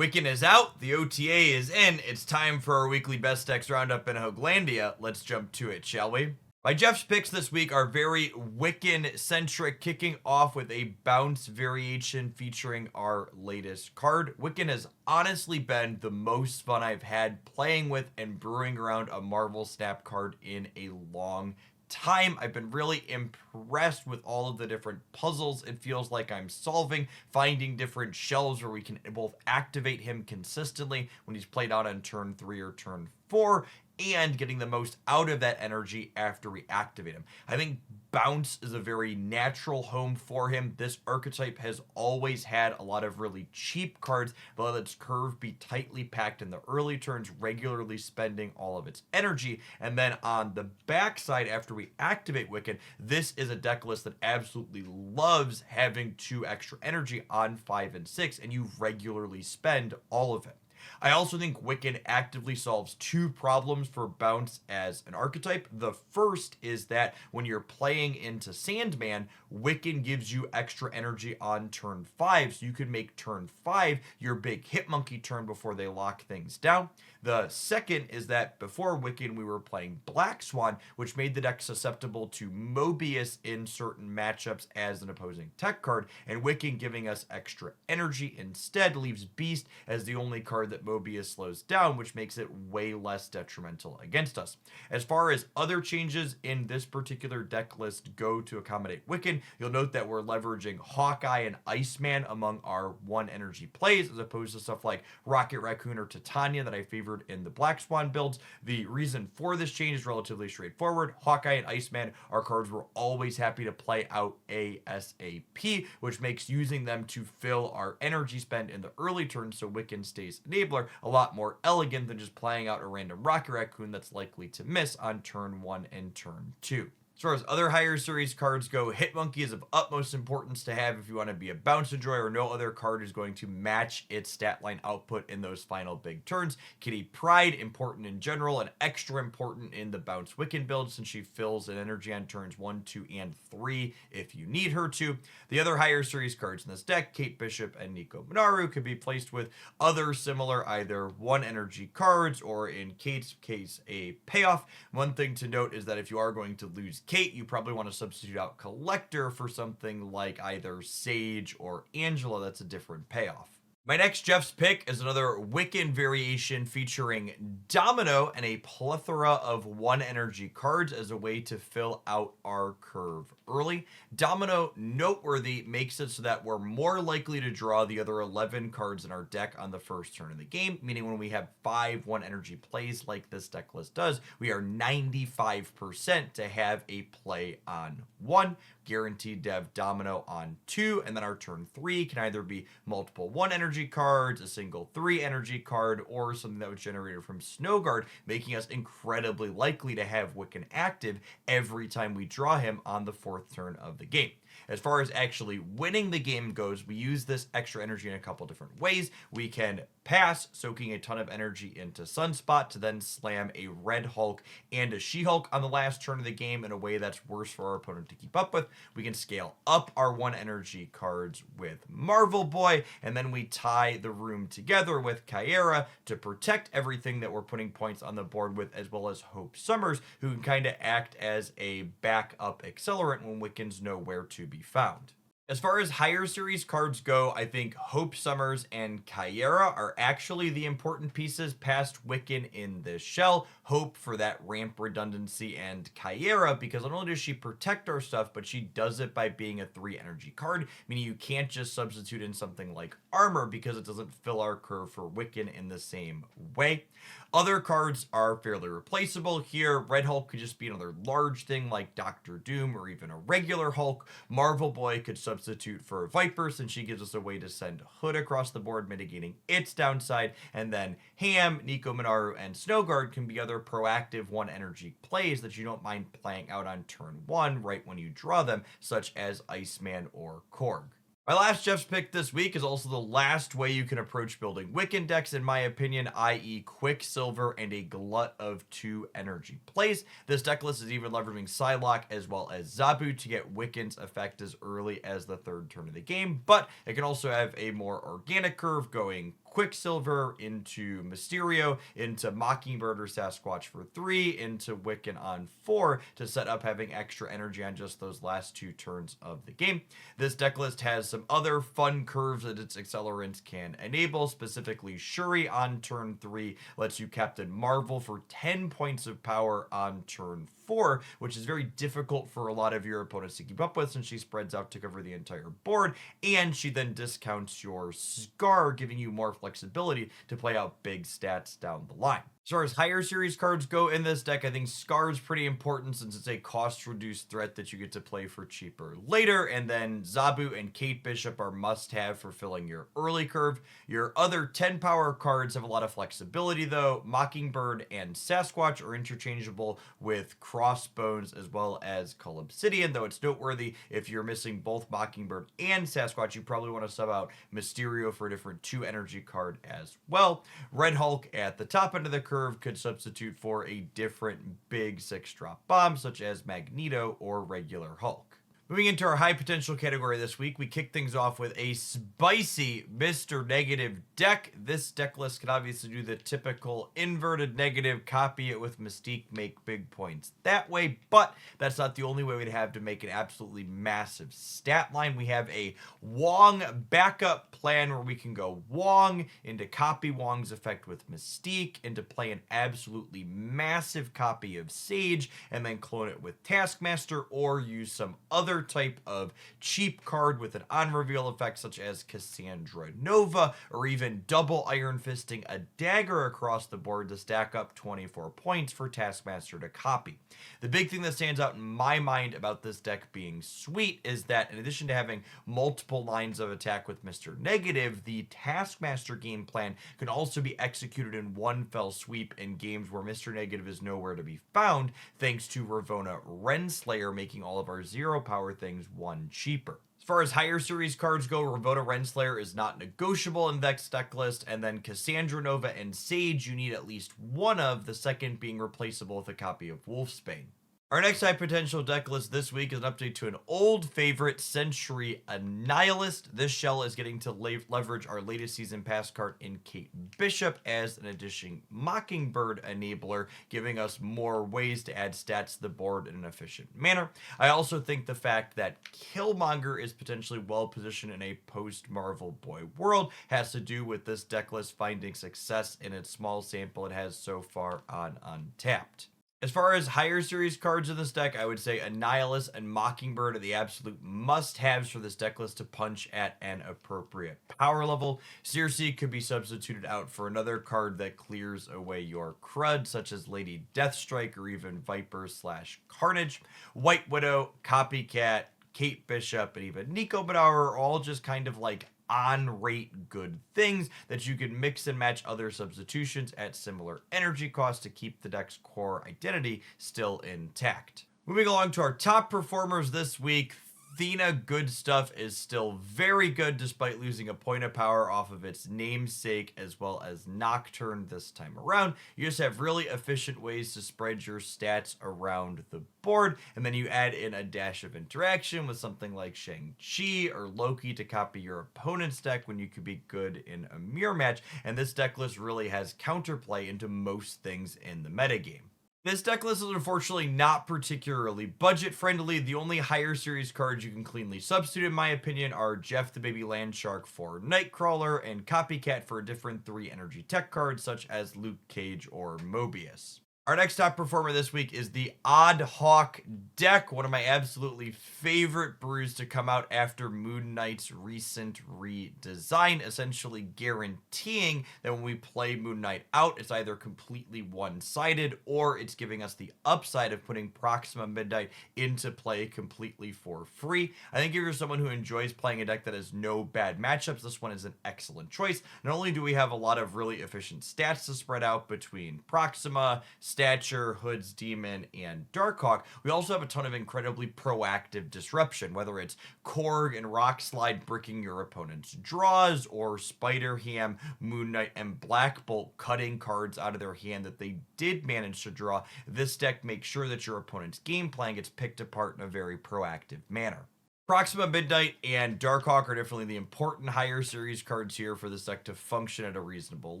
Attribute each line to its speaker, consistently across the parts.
Speaker 1: Wiccan is out, the OTA is in, it's time for our weekly best decks roundup in Hoaglandia. Let's jump to it, shall we? My Jeff's picks this week are very Wiccan centric, kicking off with a bounce variation featuring our latest card. Wiccan has honestly been the most fun I've had playing with and brewing around a Marvel Snap card in a long time. I've been really impressed with all of the different puzzles it feels like I'm solving, finding different shelves where we can both activate him consistently when he's played out on turn 3 or turn 4, and getting the most out of that energy after we activate him. I think bounce is a very natural home for him. This archetype has always had a lot of really cheap cards that let its curve be tightly packed in the early turns, regularly spending all of its energy. And then on the backside, after we activate Wiccan, this is a deck list that absolutely loves having 2 extra energy on 5 and 6, and you regularly spend all of it. I also think Wiccan actively solves 2 problems for bounce as an archetype. The first is that when you're playing into Sandman, Wiccan gives you extra energy on turn 5, so you can make turn 5 your big hit monkey turn before they lock things down. The second is that before Wiccan, we were playing Black Swan, which made the deck susceptible to Mobius in certain matchups as an opposing tech card, and Wiccan giving us extra energy instead leaves Beast as the only card that Mobius slows down, which makes it way less detrimental against us. As far as other changes in this particular deck list go to accommodate Wiccan, you'll note that we're leveraging Hawkeye and Iceman among our 1 energy plays, as opposed to stuff like Rocket Raccoon or Titania that I favored in the Black Swan builds. The reason for this change is relatively straightforward. Hawkeye and Iceman are cards we're always happy to play out ASAP, which makes using them to fill our energy spend in the early turn so Wiccan stays enabler a lot more elegant than just playing out a random Rocket Raccoon that's likely to miss on turn 1 and turn 2. As far as other higher series cards go, Hitmonkey is of utmost importance to have if you want to be a bounce enjoyer. No other card is going to match its stat line output in those final big turns. Kitty Pryde, important in general, and extra important in the bounce Wiccan build since she fills an energy on turns 1, 2, and 3 if you need her to. The other higher series cards in this deck, Kate Bishop and Nico Minaru, could be placed with other similar either 1 energy cards or, in Kate's case, a payoff. One thing to note is that if you are going to lose Kate, you probably want to substitute out Collector for something like either Sage or Angela. That's a different payoff. My next Jeff's pick is another Wiccan variation featuring Domino and a plethora of 1 energy cards as a way to fill out our curve early. Domino, noteworthy, makes it so that we're more likely to draw the other 11 cards in our deck on the first turn of the game, meaning when we have 5 1 energy plays like this deck list does, we are 95% to have a play on 1. Guaranteed to have Domino on 2, and then our turn 3 can either be multiple 1 energy cards, a single 3 energy card, or something that was generated from Snowguard, making us incredibly likely to have Wiccan active every time we draw him on the 4th turn of the game. As far as actually winning the game goes, we use this extra energy in a couple different ways. We can pass, soaking a ton of energy into Sunspot to then slam a Red Hulk and a She-Hulk on the last turn of the game in a way that's worse for our opponent to keep up with. We can scale up our 1 energy cards with Marvel Boy, and then we tie the room together with Kyera to protect everything that we're putting points on the board with, as well as Hope Summers, who can kind of act as a backup accelerant when Wiccans know where to be found. As far as higher series cards go, I think Hope Summers and Kyera are actually the important pieces past Wiccan in this shell. Hope for that ramp redundancy, and Kyera because not only does she protect our stuff, but she does it by being a 3 energy card, meaning you can't just substitute in something like Armor because it doesn't fill our curve for Wiccan in the same way. Other cards are fairly replaceable here. Red Hulk could just be another large thing like Doctor Doom or even a regular Hulk. Marvel Boy could substitute for Viper since she gives us a way to send Hood across the board, mitigating its downside. And then Ham, Nico Minaru, and Snowguard can be other proactive 1 energy plays that you don't mind playing out on turn 1 right when you draw them, such as Iceman or Korg. My last Jeff's pick this week is also the last way you can approach building Wiccan decks, in my opinion, i.e. Quicksilver and a glut of 2 energy plays. This deck list is even leveraging Psylocke as well as Zabu to get Wiccan's effect as early as the 3rd turn of the game, but it can also have a more organic curve, going Quicksilver, into Mysterio, into Mockingbird or Sasquatch for 3, into Wiccan on 4 to set up having extra energy on just those last 2 turns of the game. This deck list has some other fun curves that its accelerants can enable, specifically Shuri on turn 3 lets you Captain Marvel for 10 points of power on turn 4, which is very difficult for a lot of your opponents to keep up with since she spreads out to cover the entire board, and she then discounts your Scar, giving you more flexibility to play out big stats down the line. As far as higher series cards go in this deck, I think Scar is pretty important since it's a cost-reduced threat that you get to play for cheaper later, and then Zabu and Kate Bishop are must-have for filling your early curve. Your other 10 power cards have a lot of flexibility though. Mockingbird and Sasquatch are interchangeable with Crossbones as well as Cull Obsidian, though it's noteworthy if you're missing both Mockingbird and Sasquatch, you probably want to sub out Mysterio for a different 2 energy card as well. Red Hulk at the top end of the curve could substitute for a different big 6-drop bomb such as Magneto or regular Hulk. Moving into our high potential category this week, we kick things off with a spicy Mr. Negative deck. This deck list can obviously do the typical inverted negative, copy it with Mystique, make big points that way, but that's not the only way we'd have to make an absolutely massive stat line. We have a Wong backup plan where we can go Wong into copy Wong's effect with Mystique, into play an absolutely massive copy of Sage, and then clone it with Taskmaster, or use some other type of cheap card with an on-reveal effect such as Cassandra Nova, or even double Iron Fisting a dagger across the board to stack up 24 points for Taskmaster to copy. The big thing that stands out in my mind about this deck being sweet is that in addition to having multiple lines of attack with Mr. Negative, the Taskmaster game plan can also be executed in one fell sweep in games where Mr. Negative is nowhere to be found, thanks to Ravonna Renslayer making all of our 0 power things 1 cheaper. As far as higher series cards go, Ravonna Renslayer is not negotiable in this deck list, and then Cassandra Nova and Sage you need at least one of, the second being replaceable with a copy of Wolfsbane. Our next high potential deck list this week is an update to an old favorite, Century Annihilist. This shell is getting to leverage our latest season pass card in Kate Bishop as an addition Mockingbird enabler, giving us more ways to add stats to the board in an efficient manner. I also think the fact that Killmonger is potentially well positioned in a post-Marvel Boy world has to do with this deck list finding success in its small sample it has so far on Untapped. As far as higher series cards in this deck, I would say Annihilus and Mockingbird are the absolute must-haves for this deck list to punch at an appropriate power level. Circe could be substituted out for another card that clears away your crud, such as Lady Deathstrike or even Viper/Carnage. White Widow, Copycat, Kate Bishop, and even Nico Bauer are all just kind of like on-rate good things that you can mix and match other substitutions at similar energy costs to keep the deck's core identity still intact. Moving along to our top performers this week, Athena Good Stuff is still very good despite losing a point of power off of its namesake as well as Nocturne this time around. You just have really efficient ways to spread your stats around the board, and then you add in a dash of interaction with something like Shang-Chi or Loki to copy your opponent's deck when you could be good in a mirror match, and this deck list really has counterplay into most things in the metagame. This deck list is unfortunately not particularly budget friendly. The only higher series cards you can cleanly substitute in my opinion are Jeff the Baby Landshark for Nightcrawler and Copycat for a different 3 energy tech cards such as Luke Cage or Mobius. Our next top performer this week is the Odd Hawk deck, one of my absolutely favorite brews to come out after Moon Knight's recent redesign, essentially guaranteeing that when we play Moon Knight out, it's either completely one-sided or it's giving us the upside of putting Proxima Midnight into play completely for free. I think if you're someone who enjoys playing a deck that has no bad matchups, this one is an excellent choice. Not only do we have a lot of really efficient stats to spread out between Proxima, Stature, Hood's Demon, and Darkhawk, we also have a ton of incredibly proactive disruption, whether it's Korg and Rockslide bricking your opponent's draws, or Spider-Ham, Moon Knight, and Black Bolt cutting cards out of their hand that they did manage to draw. This deck makes sure that your opponent's game plan gets picked apart in a very proactive manner. Proxima Midnight and Darkhawk are definitely the important higher series cards here for this deck to function at a reasonable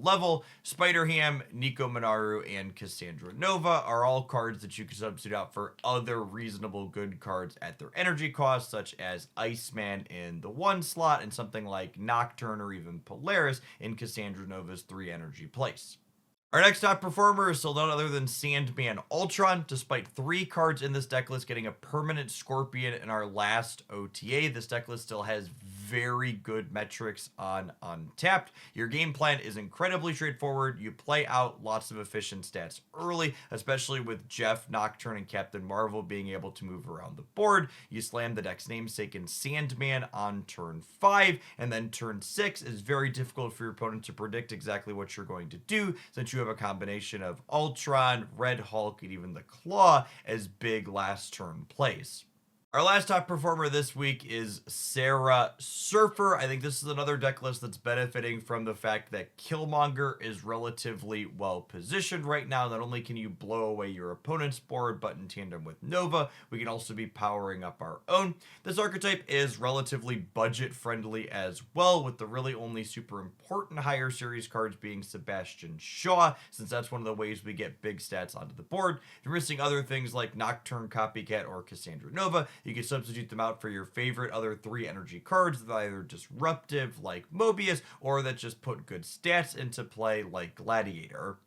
Speaker 1: level. Spider-Ham, Nico Minaru, and Cassandra Nova are all cards that you can substitute out for other reasonable good cards at their energy cost, such as Iceman in the 1 slot and something like Nocturne or even Polaris in Cassandra Nova's 3 energy place. Our next top performer is still none other than Sandman Ultron. Despite 3 cards in this deck list getting a permanent Scorpion in our last OTA, this deck list still has very good metrics on Untapped. Your game plan is incredibly straightforward. You play out lots of efficient stats early, especially with Jeff, Nocturne, and Captain Marvel being able to move around the board. You slam the deck's namesake in Sandman on turn 5, and then turn 6 is very difficult for your opponent to predict exactly what you're going to do, since you have a combination of Ultron, Red Hulk, and even the Claw as big last turn plays. Our last top performer this week is Sarah Surfer. I think this is another deck list that's benefiting from the fact that Killmonger is relatively well positioned right now. Not only can you blow away your opponent's board, but in tandem with Nova, we can also be powering up our own. This archetype is relatively budget friendly as well, with the really only super important higher series cards being Sebastian Shaw, since that's one of the ways we get big stats onto the board. If you're missing other things like Nocturne, Copycat, or Cassandra Nova, you can substitute them out for your favorite other 3 energy cards that are either disruptive, like Mobius, or that just put good stats into play, like Gladiator.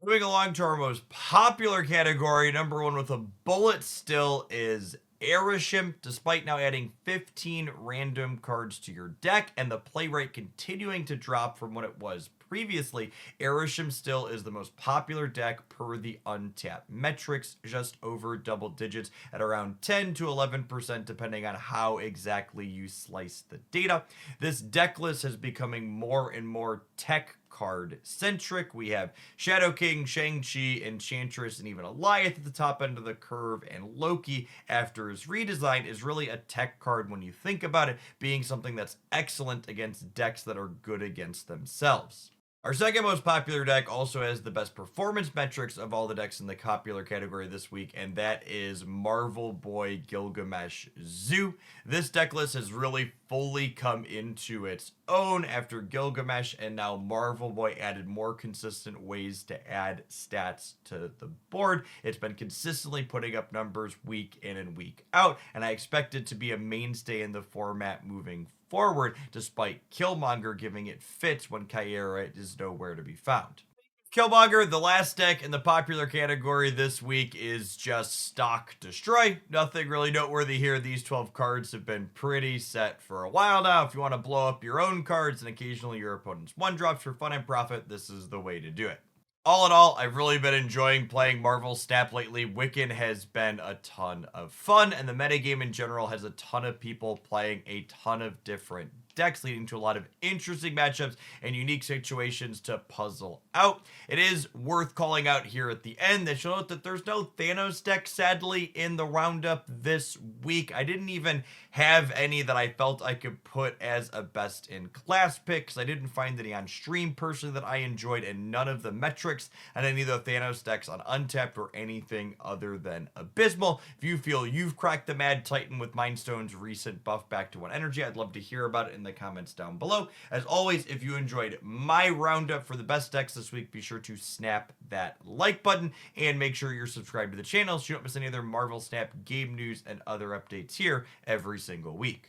Speaker 1: Moving along to our most popular category, number 1 with a bullet still is Aerishim. Despite now adding 15 random cards to your deck and the play rate continuing to drop from what it was previously, Aerishim still is the most popular deck per the Untapped metrics, just over double digits at around 10 to 11% depending on how exactly you slice the data. This deck list is becoming more and more tech card centric. We have Shadow King, Shang-Chi, Enchantress, and even Alioth at the top end of the curve, and Loki, after his redesign, is really a tech card when you think about it, being something that's excellent against decks that are good against themselves. Our second most popular deck also has the best performance metrics of all the decks in the popular category this week, and that is Marvel Boy Gilgamesh Zoo. This deck list has really fully come into its own after Gilgamesh and now Marvel Boy added more consistent ways to add stats to the board. It's been consistently putting up numbers week in and week out, and I expect it to be a mainstay in the format moving forward, despite Killmonger giving it fits when Kyera is nowhere to be found. Killmonger, the last deck in the popular category this week, is just stock destroy. Nothing really noteworthy here. These 12 cards have been pretty set for a while now. If you want to blow up your own cards and occasionally your opponent's 1-drops for fun and profit, this is the way to do it. All in all, I've really been enjoying playing Marvel Snap lately. Wiccan has been a ton of fun, and the metagame in general has a ton of people playing a ton of different decks, leading to a lot of interesting matchups and unique situations to puzzle out. It is worth calling out here at the end that you'll note that there's no Thanos deck, sadly, in the roundup this week. I didn't even have any that I felt I could put as a best-in-class pick, because I didn't find any on stream personally that I enjoyed, and none of the metrics on any of the Thanos decks on Untapped or anything other than abysmal. If you feel you've cracked the Mad Titan with Mindstone's recent buff back to 1 energy, I'd love to hear about it in the comments down below. As always, if you enjoyed my roundup for the best decks this week, be sure to snap that like button and make sure you're subscribed to the channel so you don't miss any other Marvel Snap game news and other updates here every single week.